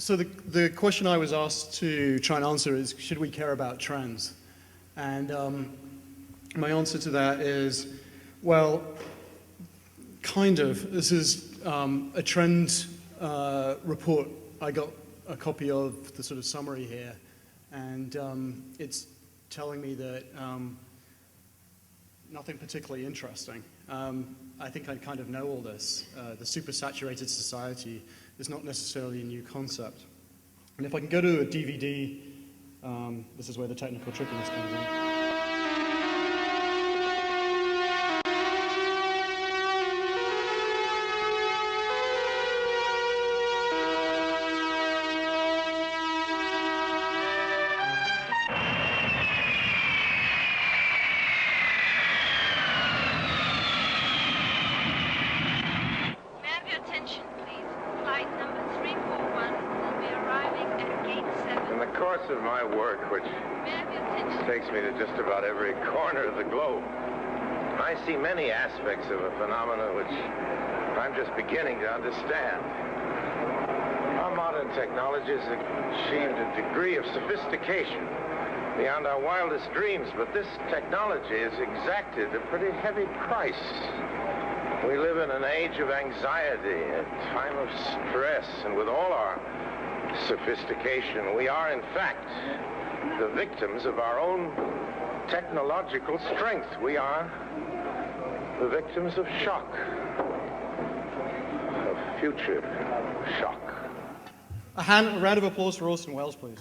So the question I was asked to try and answer is, should we care about trends? And my answer to that is, well, kind of. This is a trend report. I got a copy of the sort of summary here, and it's telling me that nothing particularly interesting. I think I kind of know all this. The supersaturated society is not necessarily a new concept. And if I can go to a DVD, this is where the technical trickiness comes in. Of my work, which takes me to just about every corner of the globe, I see many aspects of a phenomenon which I'm just beginning to understand. Our modern technology has achieved a degree of sophistication beyond our wildest dreams, but this technology has exacted a pretty heavy price. We live in an age of anxiety, a time of stress, and with all our sophistication, we are in fact the victims of our own technological strength. We are the victims of shock, of future shock. A round of applause for Orson Welles, please.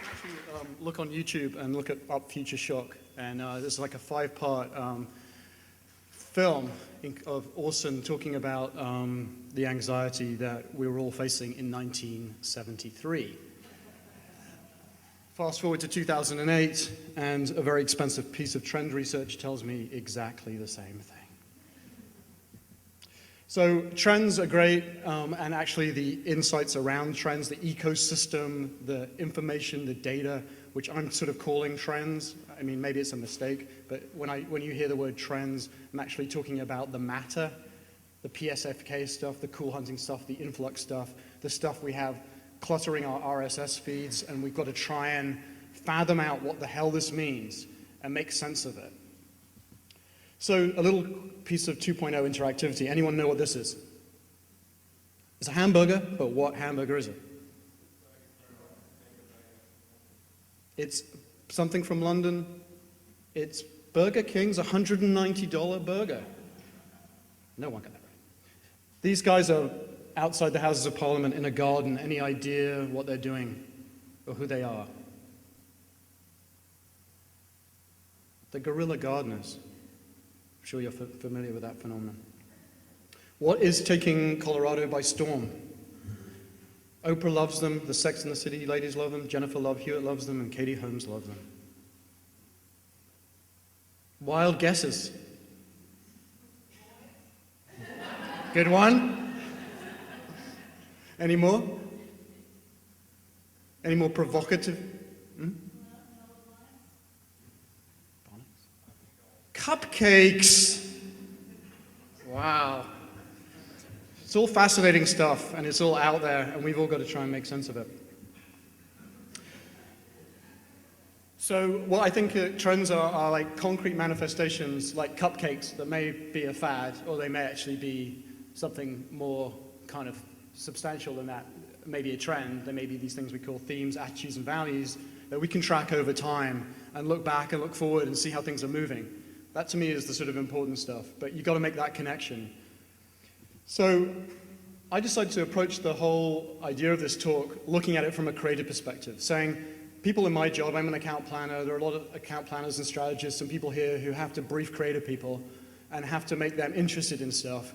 Actually, look on YouTube and look up Future Shock, and there's like a 5-part film of Orson talking about the anxiety that we were all facing in 1973. Fast forward to 2008, and a very expensive piece of trend research tells me exactly the same thing. So trends are great, and actually the insights around trends, the ecosystem, the information, the data, which I'm sort of calling trends. I mean, maybe it's a mistake, but when you hear the word trends, I'm actually talking about the matter, the PSFK stuff, the cool hunting stuff, the influx stuff, the stuff we have cluttering our RSS feeds, and we've got to try and fathom out what the hell this means and make sense of it. So a little piece of 2.0 interactivity. Anyone know what this is? It's a hamburger, but what hamburger is it? It's something from London. It's Burger King's $190 burger. No one got that right. These guys are outside the Houses of Parliament in a garden. Any idea what they're doing or who they are? The guerrilla gardeners. I'm sure you're familiar with that phenomenon. What is taking Colorado by storm? Oprah loves them, the Sex and the City ladies love them, Jennifer Love Hewitt loves them, and Katie Holmes loves them. Wild guesses. Good one? Any more? Any more provocative? Cupcakes. Wow. It's all fascinating stuff, and it's all out there, and we've all got to try and make sense of it. So what I think trends are like concrete manifestations, like cupcakes, that may be a fad, or they may actually be something more kind of substantial than that. Maybe a trend. There may be these things we call themes, attitudes, and values that we can track over time and look back and look forward and see how things are moving. That to me is the sort of important stuff, but you've got to make that connection. So I decided to approach the whole idea of this talk looking at it from a creative perspective, saying people in my job, I'm an account planner, there are a lot of account planners and strategists and people here who have to brief creative people and have to make them interested in stuff.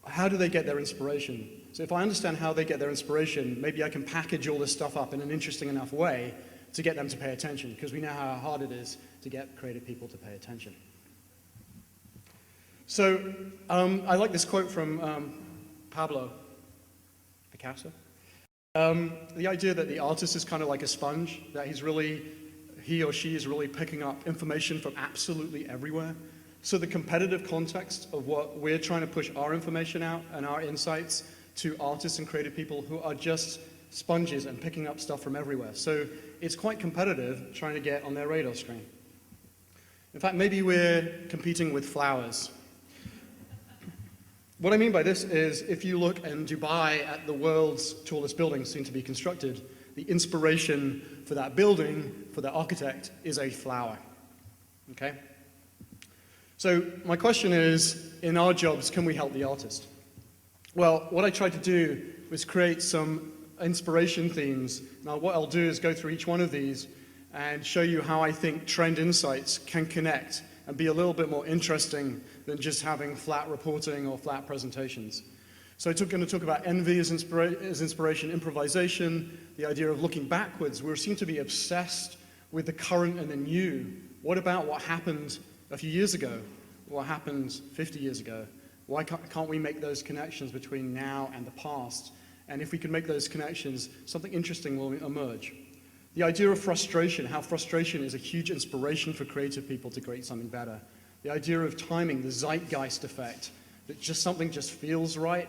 How do they get their inspiration? So if I understand how they get their inspiration, maybe I can package all this stuff up in an interesting enough way to get them to pay attention, because we know how hard it is to get creative people to pay attention. So I like this quote from Pablo Picasso. The idea that the artist is kind of like a sponge, that he or she is really picking up information from absolutely everywhere. So the competitive context of what we're trying to push our information out and our insights to artists and creative people who are just sponges and picking up stuff from everywhere. So it's quite competitive trying to get on their radar screen. In fact, maybe we're competing with flowers. What I mean by this is, if you look in Dubai at the world's tallest building soon to be constructed, the inspiration for that building, for the architect, is a flower. Okay? So my question is, in our jobs, can we help the artist? Well, what I tried to do was create some inspiration themes. Now, what I'll do is go through each one of these and show you how I think trend insights can connect and be a little bit more interesting than just having flat reporting or flat presentations. So I'm going to talk about envy as inspiration, improvisation, the idea of looking backwards. We seem to be obsessed with the current and the new. What about what happened a few years ago? What happened 50 years ago? Why can't we make those connections between now and the past? And if we can make those connections, something interesting will emerge. The idea of frustration, how frustration is a huge inspiration for creative people to create something better. The idea of timing, the zeitgeist effect, that just something just feels right,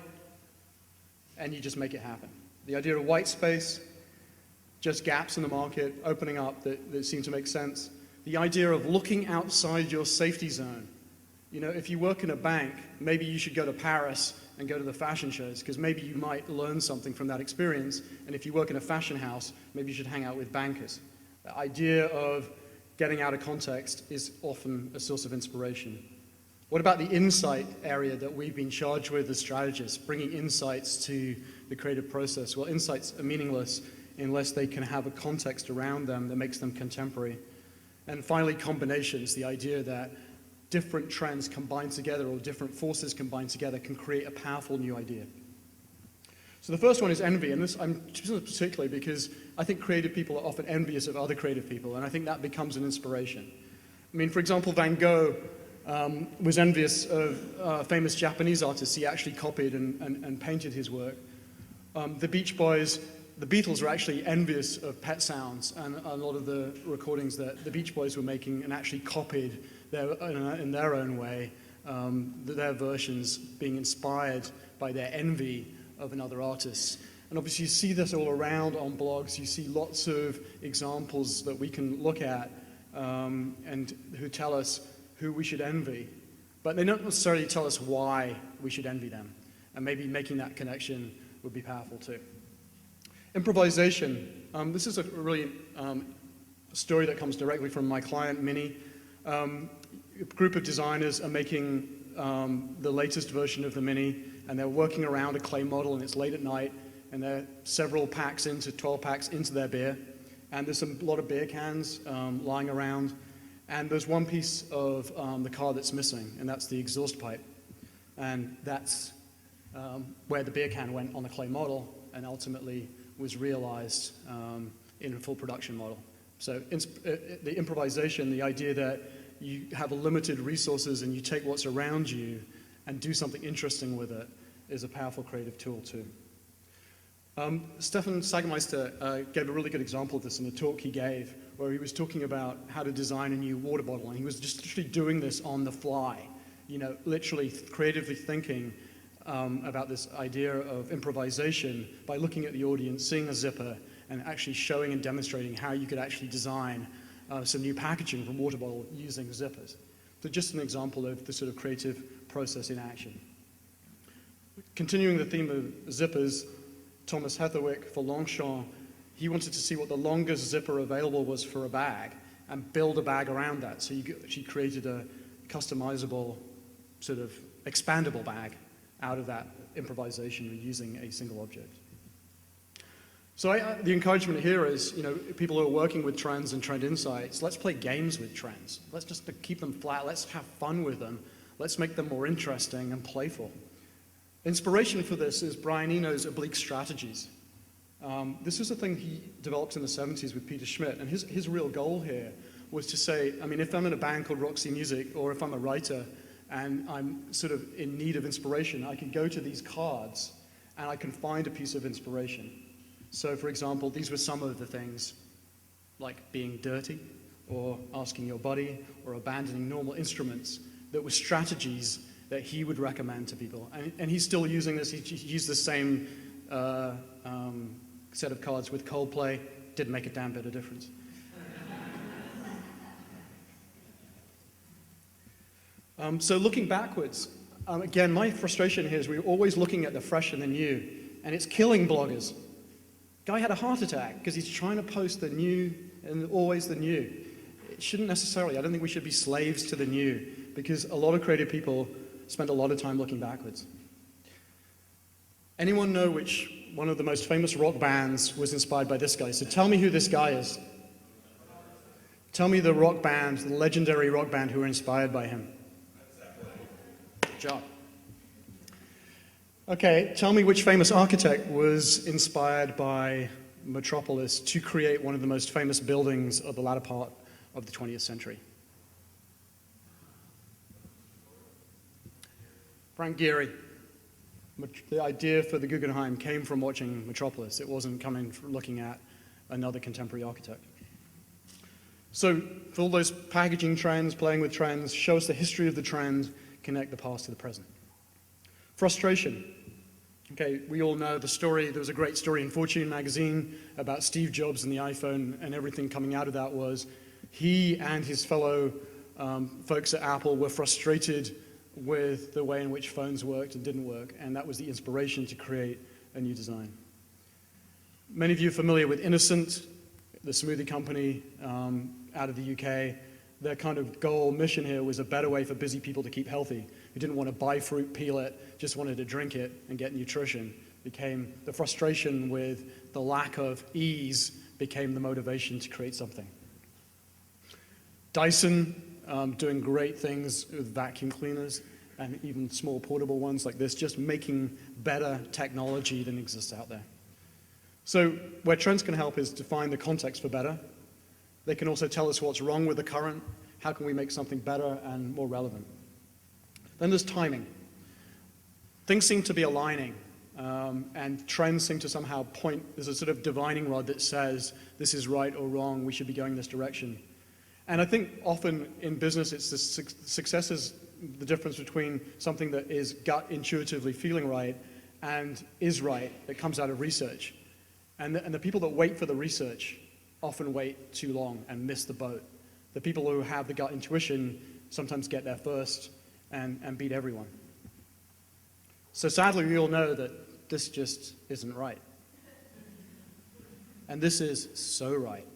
and you just make it happen. The idea of white space, just gaps in the market, opening up that seem to make sense. The idea of looking outside your safety zone. You know, if you work in a bank, maybe you should go to Paris and go to the fashion shows, because maybe you might learn something from that experience. And if you work in a fashion house, maybe you should hang out with bankers. The idea of getting out of context is often a source of inspiration. What about the insight area that we've been charged with as strategists, bringing insights to the creative process? Well, insights are meaningless unless they can have a context around them that makes them contemporary. And finally, combinations, the idea that different trends combined together or different forces combined together can create a powerful new idea. So the first one is envy, and this I'm choosing particularly because I think creative people are often envious of other creative people, and I think that becomes an inspiration. I mean, for example, Van Gogh was envious of famous Japanese artists he actually copied and painted his work. The Beach Boys, the Beatles were actually envious of Pet Sounds and a lot of the recordings that the Beach Boys were making and actually copied in their own way, their versions being inspired by their envy of another artist. And obviously you see this all around on blogs. You see lots of examples that we can look at and who tell us who we should envy. But they don't necessarily tell us why we should envy them. And maybe making that connection would be powerful too. Improvisation. This is a really story that comes directly from my client, Minnie. A group of designers are making the latest version of the Mini, and they're working around a clay model, and it's late at night, and they're several packs into, 12 packs into their beer, and there's a lot of beer cans lying around, and there's one piece of the car that's missing, and that's the exhaust pipe, and that's where the beer can went on the clay model, and ultimately was realized in a full production model. So the improvisation, the idea that you have a limited resources and you take what's around you and do something interesting with it is a powerful creative tool too. Stefan Sagemeister gave a really good example of this in a talk he gave, where he was talking about how to design a new water bottle, and he was just literally doing this on the fly, you know, literally creatively thinking about this idea of improvisation by looking at the audience, seeing a zipper, and actually showing and demonstrating how you could actually design some new packaging for a water bottle using zippers. So just an example of the sort of creative process in action. Continuing the theme of zippers, Thomas Heatherwick for Longchamp, he wanted to see what the longest zipper available was for a bag and build a bag around that. So she created a customizable, sort of expandable bag out of that improvisation using a single object. So the encouragement here is, you know, people who are working with trends and trend insights, let's play games with trends. Let's just keep them flat. Let's have fun with them. Let's make them more interesting and playful. Inspiration for this is Brian Eno's oblique strategies. This is a thing he developed in the 70s with Peter Schmidt, and his real goal here was to say, I mean, if I'm in a band called Roxy Music, or if I'm a writer and I'm sort of in need of inspiration, I can go to these cards and I can find a piece of inspiration. So, for example, these were some of the things, like being dirty, or asking your buddy, or abandoning normal instruments, that were strategies that he would recommend to people. And he's still using this. He used the same set of cards with Coldplay. Didn't make a damn bit of difference. So looking backwards, again, my frustration here is we're always looking at the fresh and the new, and it's killing bloggers. Guy had a heart attack because he's trying to post the new and always the new. It shouldn't necessarily. I don't think we should be slaves to the new, because a lot of creative people spend a lot of time looking backwards. Anyone know which one of the most famous rock bands was inspired by this guy? So tell me who this guy is. Tell me the rock band, the legendary rock band who were inspired by him. Good job. Okay, tell me which famous architect was inspired by Metropolis to create one of the most famous buildings of the latter part of the 20th century. Frank Gehry. The idea for the Guggenheim came from watching Metropolis. It wasn't coming from looking at another contemporary architect. So for all those packaging trends, playing with trends, show us the history of the trend, connect the past to the present. Frustration. Okay, we all know the story. There was a great story in Fortune magazine about Steve Jobs and the iPhone, and everything coming out of that was he and his fellow folks at Apple were frustrated with the way in which phones worked and didn't work, and that was the inspiration to create a new design. Many of you are familiar with Innocent, the smoothie company out of the UK. Their kind of goal, mission here was a better way for busy people to keep healthy, who didn't want to buy fruit, peel it, just wanted to drink it and get nutrition. Became the frustration with the lack of ease became the motivation to create something. Dyson, doing great things with vacuum cleaners and even small portable ones like this, just making better technology than exists out there. So where trends can help is define the context for better. They can also tell us what's wrong with the current. How can we make something better and more relevant? Then there's timing. Things seem to be aligning, and trends seem to somehow point. There's a sort of divining rod that says this is right or wrong, we should be going this direction. And I think often in business, it's the success is the difference between something that is gut intuitively feeling right and is right, that comes out of research. And the people that wait for the research often wait too long and miss the boat. The people who have the gut intuition sometimes get there first and beat everyone. So sadly, we all know that this just isn't right. And this is so right.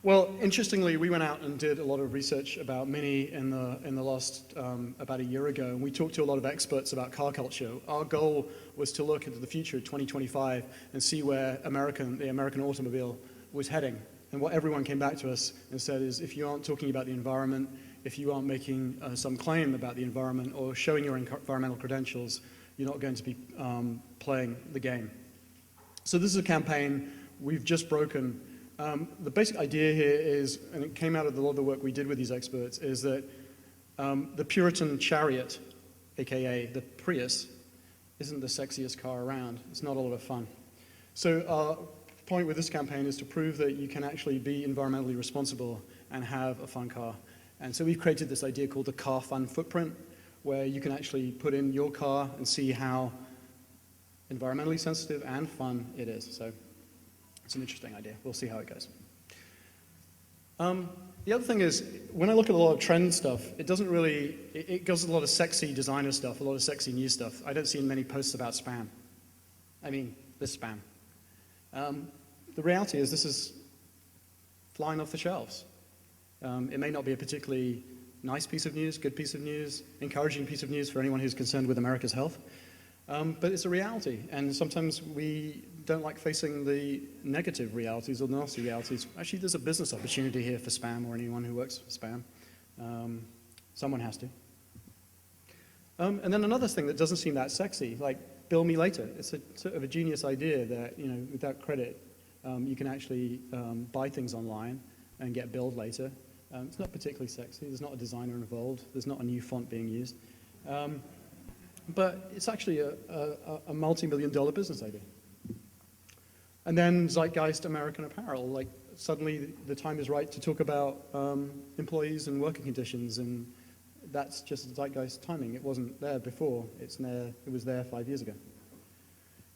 Well, interestingly, we went out and did a lot of research about Mini in the last, about a year ago, and we talked to a lot of experts about car culture. Our goal was to look into the future, 2025, and see where the American automobile was heading. And what everyone came back to us and said is, if you aren't talking about the environment, if you aren't making some claim about the environment or showing your environmental credentials, you're not going to be playing the game. So this is a campaign we've just broken. The basic idea here is, and it came out of a lot of the work we did with these experts, is that the Puritan chariot, aka the Prius, isn't the sexiest car around. It's not a lot of fun. So our point with this campaign is to prove that you can actually be environmentally responsible and have a fun car. And so we've created this idea called the Car Fun Footprint, where you can actually put in your car and see how environmentally sensitive and fun it is. So it's an interesting idea. We'll see how it goes. The other thing is, when I look at a lot of trend stuff, it doesn't really, it goes a lot of sexy designer stuff, a lot of sexy new stuff. I don't see many posts about spam. I mean, this spam. The reality is this is flying off the shelves. It may not be a particularly nice piece of news, good piece of news, encouraging piece of news for anyone who's concerned with America's health. But it's a reality, and sometimes we don't like facing the negative realities or nasty realities. Actually, there's a business opportunity here for spam or anyone who works for spam. Someone has to. And then another thing that doesn't seem that sexy, like bill me later. It's a sort of a genius idea that, you know, without credit, you can actually buy things online and get billed later. It's not particularly sexy. There's not a designer involved. There's not a new font being used. But it's actually a multi-million-dollar business idea. And then zeitgeist American apparel, like suddenly the time is right to talk about employees and working conditions and that's just zeitgeist timing. It wasn't there before. It was there 5 years ago.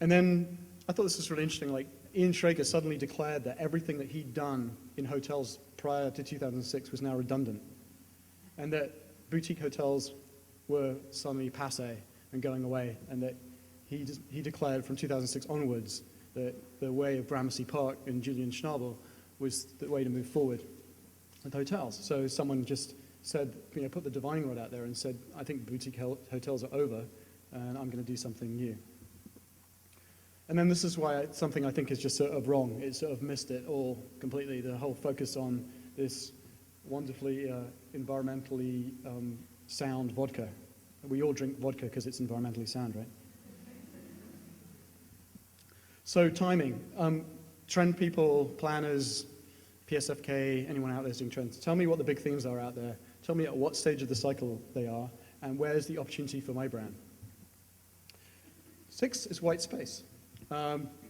And then I thought this was really interesting. Like Ian Schrager suddenly declared that everything that he'd done in hotels prior to 2006 was now redundant, and that boutique hotels were suddenly passé and going away, and that he declared from 2006 onwards that the way of Gramercy Park and Julian Schnabel was the way to move forward with hotels. So someone just said, put the divining rod out there and said, I think boutique hotels are over, and I'm going to do something new. And then this is why something I think is just sort of wrong. It sort of missed it all completely, the whole focus on this wonderfully environmentally sound vodka. We all drink vodka because it's environmentally sound, right? So timing. Trend people, planners, PSFK, anyone out there doing trends, tell me what the big themes are out there. Tell me at what stage of the cycle they are, and where's the opportunity for my brand. 6 is white space.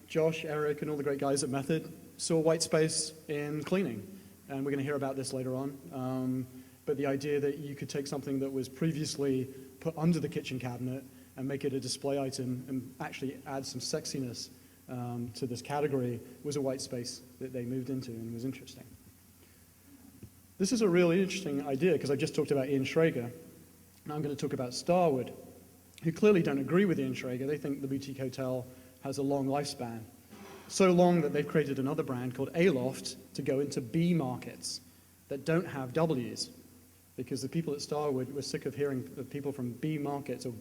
Josh, Eric, and all the great guys at Method saw white space in cleaning, and we're going to hear about this later on. But the idea that you could take something that was previously put under the kitchen cabinet and make it a display item and actually add some sexiness to this category was a white space that they moved into and was interesting. This is a really interesting idea because I just talked about Ian Schrager. Now I'm going to talk about Starwood, who clearly don't agree with Ian Schrager. They think the boutique hotel has a long lifespan, so long that they've created another brand called Aloft to go into B markets that don't have W's, because the people at Starwood were sick of hearing of people from B markets or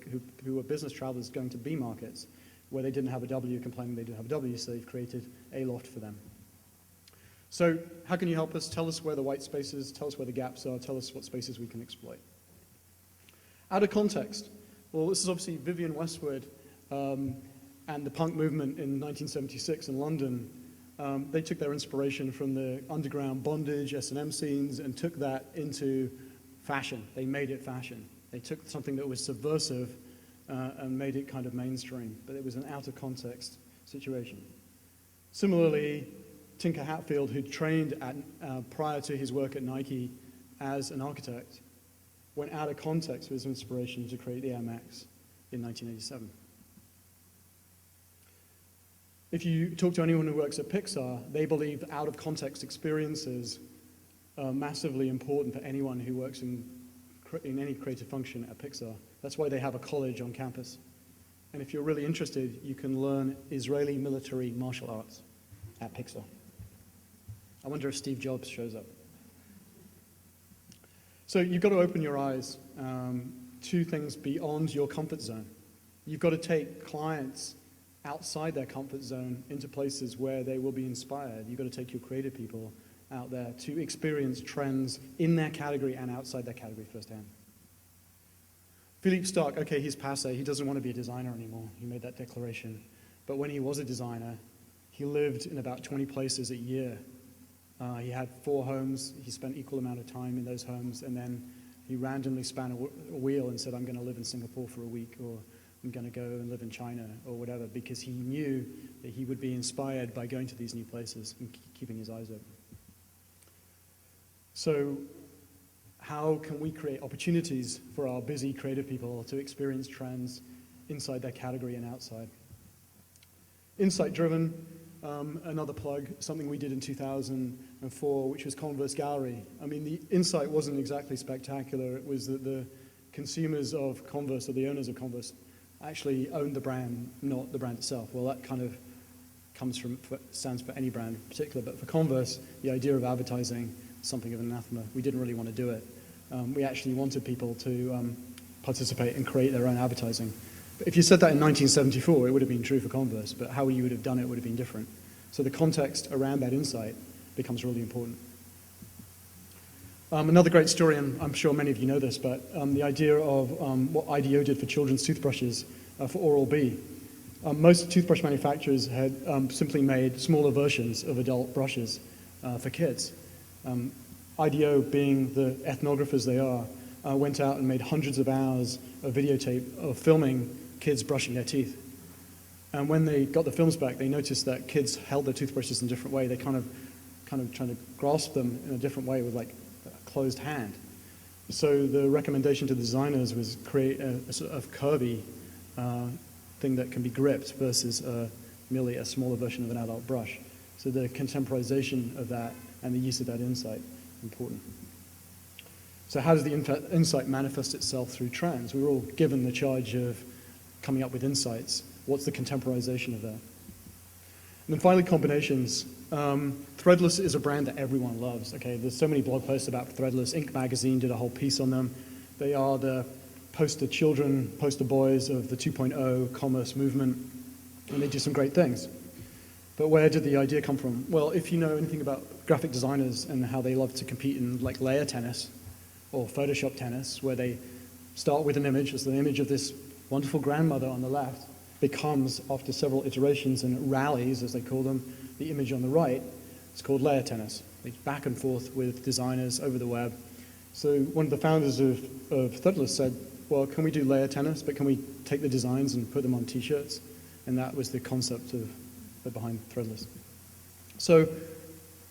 who were business travelers going to B markets where they didn't have a W, complaining they didn't have a W, so they've created Aloft for them. So how can you help us? Tell us where the white spaces, tell us where the gaps are, tell us what spaces we can exploit. Out of context, well, this is obviously Vivienne Westwood and the punk movement in 1976 in London. They took their inspiration from the underground bondage, S&M scenes, and took that into fashion. They made it fashion. They took something that was subversive and made it kind of mainstream, but it was an out of context situation. Similarly, Tinker Hatfield, who trained prior to his work at Nike as an architect, went out of context with his inspiration to create the Air Max in 1987. If you talk to anyone who works at Pixar, they believe out of context experiences are massively important for anyone who works in any creative function at Pixar. That's why they have a college on campus. And if you're really interested, you can learn Israeli military martial arts at Pixar. I wonder if Steve Jobs shows up. So you've got to open your eyes to things beyond your comfort zone. You've got to take clients outside their comfort zone into places where they will be inspired. You've got to take your creative people out there to experience trends in their category and outside their category firsthand. Philippe Starck, okay, he's passé. He doesn't want to be a designer anymore. He made that declaration. But when he was a designer, he lived in about 20 places a year. He had 4 homes. He spent equal amount of time in those homes, and then he randomly span a wheel and said, I'm going to live in Singapore for a week, or I'm going to go and live in China, or whatever, because he knew that he would be inspired by going to these new places and keeping his eyes open. So how can we create opportunities for our busy creative people to experience trends inside their category and outside? Insight-driven, another plug, something we did in 2004, which was Converse Gallery. I mean, the insight wasn't exactly spectacular. It was that the consumers of Converse, or the owners of Converse, actually owned the brand, not the brand itself. Well, that kind of stands for any brand in particular, but for Converse, the idea of advertising is something of an anathema. We didn't really want to do it. We actually wanted people to participate and create their own advertising. But if you said that in 1974, it would have been true for Converse, but how you would have done it would have been different. So the context around that insight becomes really important. Another great story, and I'm sure many of you know this, but the idea of what IDEO did for children's toothbrushes for Oral-B. Most toothbrush manufacturers had simply made smaller versions of adult brushes for kids. IDEO, being the ethnographers they are, went out and made hundreds of hours of videotape of filming kids brushing their teeth. And when they got the films back, they noticed that kids held their toothbrushes in a different way. They kind of trying to grasp them in a different way with like a closed hand. So the recommendation to the designers was create a sort of curvy thing that can be gripped versus merely a smaller version of an adult brush. So the contemporization of that and the use of that insight is important. So how does the insight manifest itself through trends? We were all given the charge of coming up with insights. What's the contemporization of that? And then finally, combinations. Threadless is a brand that everyone loves. Okay, there's so many blog posts about Threadless. Inc. magazine did a whole piece on them. They are the poster children, poster boys of the 2.0 commerce movement, and they do some great things. But where did the idea come from? Well, if you know anything about graphic designers and how they love to compete in like layer tennis or Photoshop tennis, where they start with an image, as the image of this wonderful grandmother on the left becomes, after several iterations and rallies, as they call them, the image on the right. It's called layer tennis. It's back and forth with designers over the web. So one of the founders of Threadless said, well, can we do layer tennis, but can we take the designs and put them on t-shirts? And that was the concept behind Threadless. So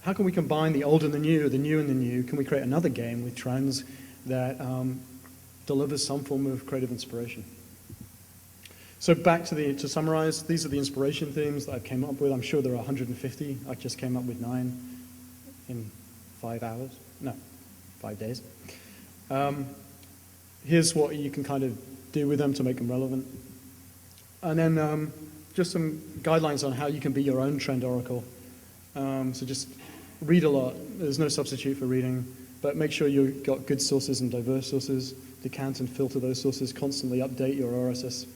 how can we combine the old and the new and the new? Can we create another game with trends that delivers some form of creative inspiration? So back to summarize, these are the inspiration themes that I came up with. I'm sure there are 150. I just came up with 9 in 5 hours. No, 5 days. Here's what you can kind of do with them to make them relevant. And then just some guidelines on how you can be your own trend oracle. So just read a lot. There's no substitute for reading, but make sure you've got good sources and diverse sources. Decant and filter those sources. Constantly update your RSS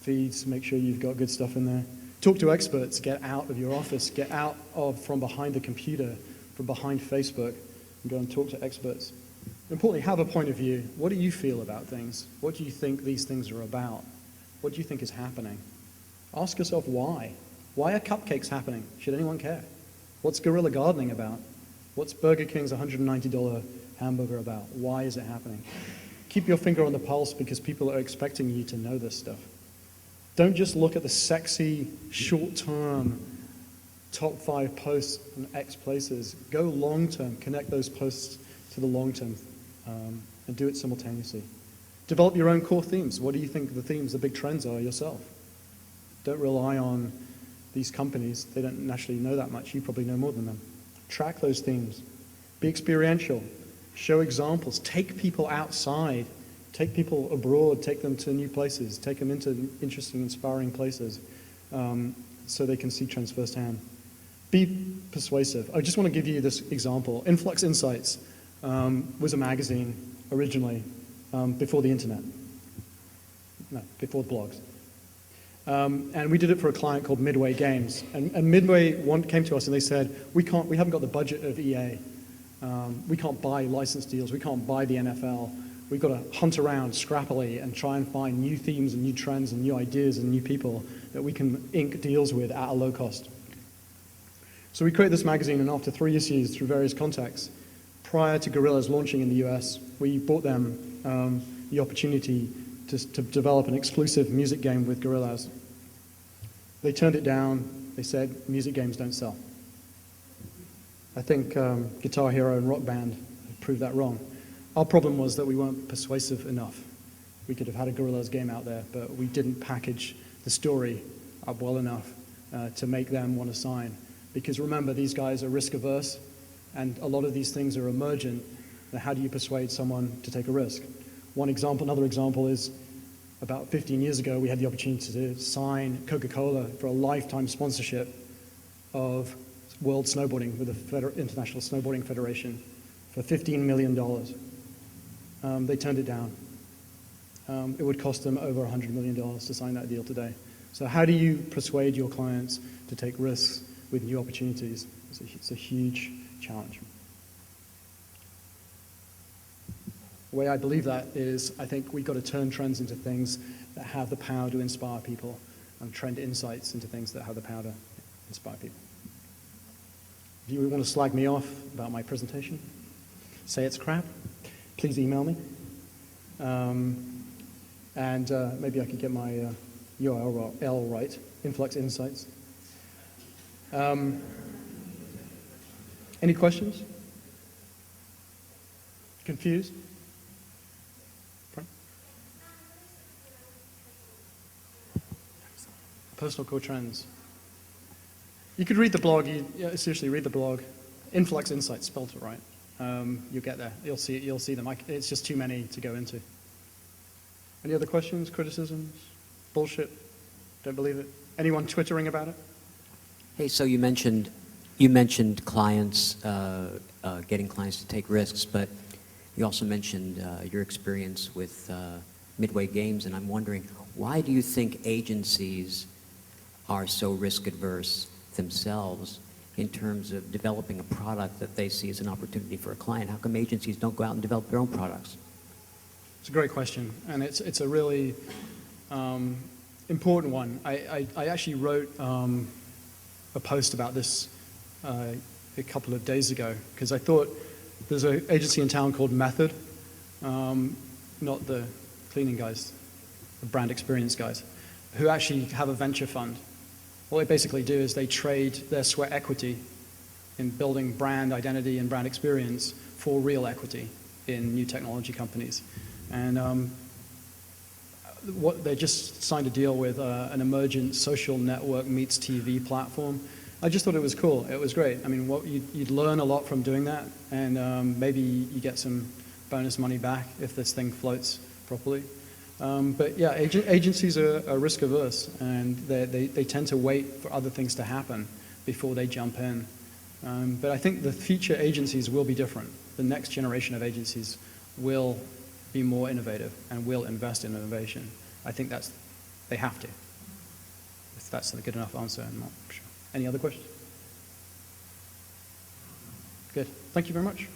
feeds. Make sure you've got good stuff in there. Talk to experts. Get out of your office. Get out from behind the computer, from behind Facebook, and go and talk to experts. Importantly, have a point of view. What do you feel about things? What do you think these things are about? What do you think is happening? Ask yourself why. Why are cupcakes happening? Should anyone care? What's guerrilla gardening about? What's Burger King's $190 hamburger about? Why is it happening? Keep your finger on the pulse because people are expecting you to know this stuff. Don't just look at the sexy, short-term top 5 posts in X places. Go long-term. Connect those posts to the long-term and do it simultaneously. Develop your own core themes. What do you think the themes, the big trends are yourself? Don't rely on these companies. They don't naturally know that much. You probably know more than them. Track those themes. Be experiential. Show examples. Take people outside. Take people abroad. Take them to new places. Take them into interesting, inspiring places so they can see trends firsthand. Be persuasive. I just want to give you this example. Influx Insights was a magazine originally before the internet. No, before blogs. And we did it for a client called Midway Games. And Midway came to us and they said, we haven't got the budget of EA. We can't buy license deals. We can't buy the NFL. We've got to hunt around scrappily and try and find new themes and new trends and new ideas and new people that we can ink deals with at a low cost. So we created this magazine, and after 3 issues through various contacts, prior to Gorillaz launching in the US, we bought them the opportunity to develop an exclusive music game with Gorillaz. They turned it down. They said, music games don't sell. I think Guitar Hero and Rock Band proved that wrong. Our problem was that we weren't persuasive enough. We could have had a Gorillaz game out there, but we didn't package the story up well enough to make them want to sign. Because remember, these guys are risk averse, and a lot of these things are emergent. Now, how do you persuade someone to take a risk? Another example is about 15 years ago, we had the opportunity to sign Coca-Cola for a lifetime sponsorship of world snowboarding with the International Snowboarding Federation for $15 million. They turned it down. It would cost them over $100 million to sign that deal today. So how do you persuade your clients to take risks with new opportunities? It's a huge challenge. The way I believe that is, I think we've got to turn trends into things that have the power to inspire people, and trend insights into things that have the power to inspire people. If you want to slag me off about my presentation, say it's crap, please email me. And maybe I could get my URL right, Influx Insights. Any questions? Confused? Personal core trends. You could read the blog. Seriously, read the blog. Influx Insights, spelled it right. You'll get there. You'll see them. It's just too many to go into. Any other questions, criticisms? Bullshit? Don't believe it? Anyone twittering about it? Hey, so you mentioned clients, getting clients to take risks, but you also mentioned your experience with Midway Games, and I'm wondering, why do you think agencies are so risk adverse themselves in terms of developing a product that they see as an opportunity for a client? How come agencies don't go out and develop their own products? It's a great question, and it's a really important one. I actually wrote a post about this a couple of days ago, because I thought there's an agency in town called Method, not the cleaning guys, the brand experience guys, who actually have a venture fund. What they basically do is they trade their sweat equity in building brand identity and brand experience for real equity in new technology companies. And they just signed a deal with an emergent social network meets TV platform. I just thought it was cool. It was great. I mean, you'd learn a lot from doing that, and maybe you get some bonus money back if this thing floats properly. But yeah, agencies are risk averse, and they tend to wait for other things to happen before they jump in. But I think the future agencies will be different. The next generation of agencies will be more innovative and will invest in innovation. I think they have to. If that's a good enough answer, I'm not sure. Any other questions? Good. Thank you very much.